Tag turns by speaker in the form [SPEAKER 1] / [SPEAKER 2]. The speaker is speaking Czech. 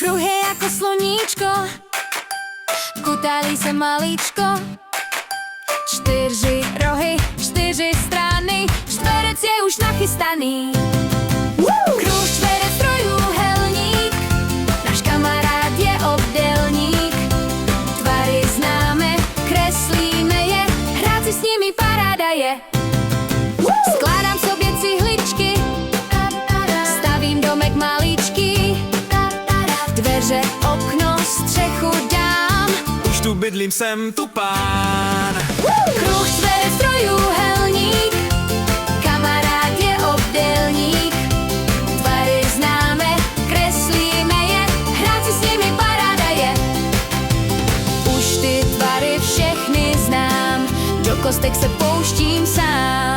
[SPEAKER 1] Kruhý jako sluníčko, kutálí se malíčko. 4 rohy, 4 strany, čtverec je už nachystaný. Kruh, čtverec, trojúhelník, náš kamarád je obdelník. Tvary známe, kreslíme je, hrát si s nimi paráda je. Skládám sobě cihličky, stavím domek malíčký. Dveře, okno, střechu dám,
[SPEAKER 2] Už tu bydlím, jsem tu pán.
[SPEAKER 1] kruh, čtverec, trojúhelník, kamarád je obdelník. Tvary známe, kreslíme je, hrát si s nimi paráda je. Už ty tvary všechny znám, do kostek se pouštím sám.